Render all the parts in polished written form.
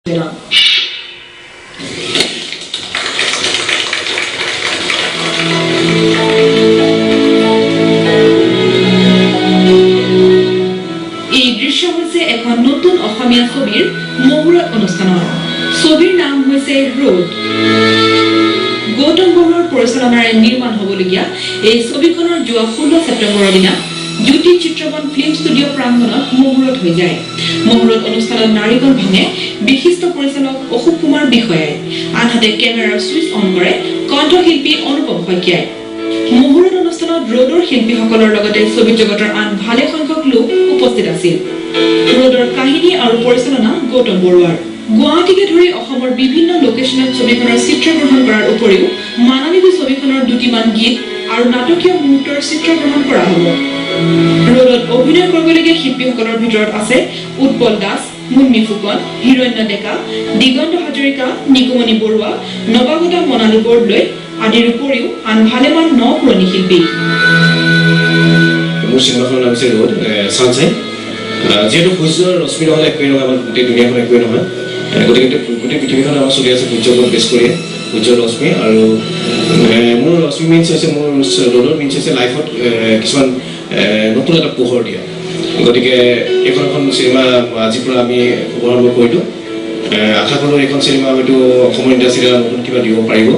দৃশ্য হৈছে এখন নতুন অসমীয়া ছবিৰ মুহূৰ্ত অনুষ্ঠানৰ ছবিৰ নাম হৈছে ৰোড গৌতম বৰুৱাৰ পৰিচালনাৰে নিৰ্মাণ হ'বলগীয়া এই ছবিখনৰ যোৱা 16 ছেপ্টেম্বৰৰ দিনা জ্যোতি চিত্ৰবন ফিল্ম ষ্টুডিঅ প্ৰাংগণত মুহূৰ্ত হৈ যায় মুহূৰ্ত অনুষ্ঠানত নাৰিকল ভাঙে বিশিষ্ট পৰিচালক অশোক কুমাৰ বিষয়াই আনহাতে কেমেৰাৰ সুইচ অন কৰে কণ্ঠশিল্পী অনুপম শইকীয়াই মুহূৰ্ত অনুষ্ঠানত ৰোডৰ শিল্পীসকলৰ লগতে ছবি জগতৰ আন ভালে সংখ্যক লোক উপস্থিত আছিল ৰোডৰ কাহিনী আৰু পৰিচালনা গৌতম বৰুৱাৰ গুৱাহাটীকে ধৰি অসমৰ বিভিন্ন লোকেশনত ছবিখনৰ চিত্ৰগ্ৰহণ কৰাৰ উপৰিও মানালীবি ছবিখনৰ দুটিমান গীত আৰু নাটকীয় মুহূৰ্তৰ চিত্ৰগ্ৰহণ কৰা হ'ব ৰোডত অভিনয় কৰিবলগীয়া শিল্পীসকলৰ ভিতৰত আছে উৎপল দাস মুন্নি ফুকন হিৰণ্য ডেকা দিগন্ত হাজৰিকা নিকুমণি বৰুৱা নৱাগত মনালু বৰদলৈ আদিৰ উপৰিও আন ভালেমান পুৰণি শিল্পী মোৰ চিনেমাখনৰ নাম হৈছে ৰোড ছানশ্বাইন যেহেতু সূৰ্যৰ ৰশ্মি নহ'লে একোৱেই নহয় আমাৰ গোটেই দুনিয়াখন একোৱেই নহয় গোটেই পৃথিৱীখন আমাৰ চলি আছে সূৰ্যৰ ওপৰত বেছ কৰি সূৰ্যৰ ৰশ্মি আৰু মোৰ ৰশ্মি মিনছ হৈছে মোৰ ৰোডৰ মিনছ হৈছে লাইফত কিছুমান নতুন এটা পোহৰ দিয়া গতিকে এইখন চিনেমা আজিৰ পৰা আমি শুভাৰম্ভ কৰিলোঁ আশা কৰোঁ এইখন চিনেমা হয়তো অসমৰ ইণ্ডাষ্ট্ৰীত নতুন কিবা দিব পাৰিব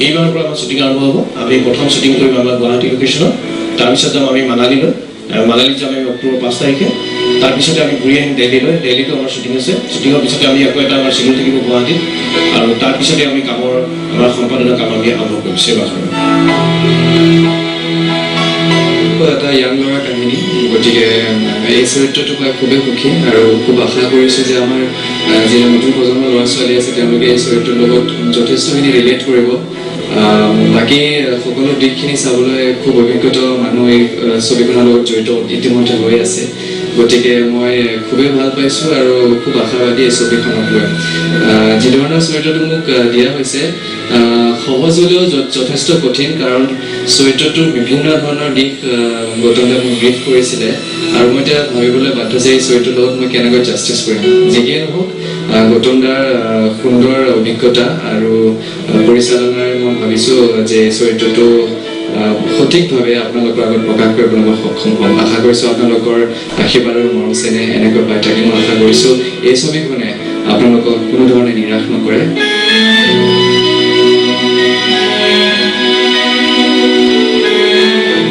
এইবাৰৰ পৰা আমাৰ শ্বুটিং আৰম্ভ হ'ব আমি প্ৰথম শ্বুটিং কৰিম আমাৰ গুৱাহাটী লোকেশ্যনত তাৰপিছত যাম আমি মানালীলৈ মানালীত যাম আমি অক্টোবৰ 5 তাৰিখে তাৰপিছতে আমি ঘূৰি আহিম দিল্লীতো আমাৰ শ্বুটিং আছে শ্বুটিঙৰ পিছতে আমি আকৌ এটা আমাৰ চিডিউল থাকিব গুৱাহাটীত আৰু তাৰপিছতে আমি আমাৰ সম্পাদনৰ কাম আমি আৰম্ভ কৰিম চিনেমাখন এটা ইয়াং ল'ৰা কাহিনী গতিকে এই চৰিত্ৰটো পাই খুবেই সুখী আৰু খুব আশা কৰিছোঁ যে আমাৰ যি নতুন প্ৰজন্মৰ ল'ৰা ছোৱালী আছে তেওঁলোকে এই চৰিত্ৰৰ লগত যথেষ্টখিনি ৰিলেট কৰিব বাকী সকলো দিশখিনি চাবলৈ খুব অভিজ্ঞতা মানুহ এই ছবিখনৰ লগত জড়িত ইতিমধ্যে হৈ আছে গতিকে মই খুবেই ভাল পাইছোঁ আৰু খুব আশাবাদী এই ছবিখনক লৈ যি ধৰণৰ চৰিত্ৰটো মোক দিয়া হৈছে সহজ হ'লেও যথেষ্ট কঠিন কাৰণ চৰিত্ৰটোৰ বিভিন্ন ধৰণৰ দিশ গৌতমে মোক ব্ৰিফ কৰিছিলে আৰু মই এতিয়া ভাবিবলৈ বাধ্য যে এই চৰিত্ৰৰ লগত মই কেনেকৈ জাষ্টিছ কৰিম যিয়েই নহওক গৌতম দাৰ সুন্দৰ অভিজ্ঞতা আৰু পৰিচালনাৰ মই ভাবিছোঁ যে এই চৰিত্ৰটো সঠিকভাৱে আপোনালোকৰ আগত প্ৰকাশ কৰিবলৈ মই সক্ষম হ'ম আশা কৰিছোঁ আপোনালোকৰ আশীৰ্বাদৰ মৰম চেনেহ এনেকৈ পাই থাকি মই আশা কৰিছোঁ এই ছবিখনে আপোনালোকক কোনো ধৰণে নিৰাশ নকৰে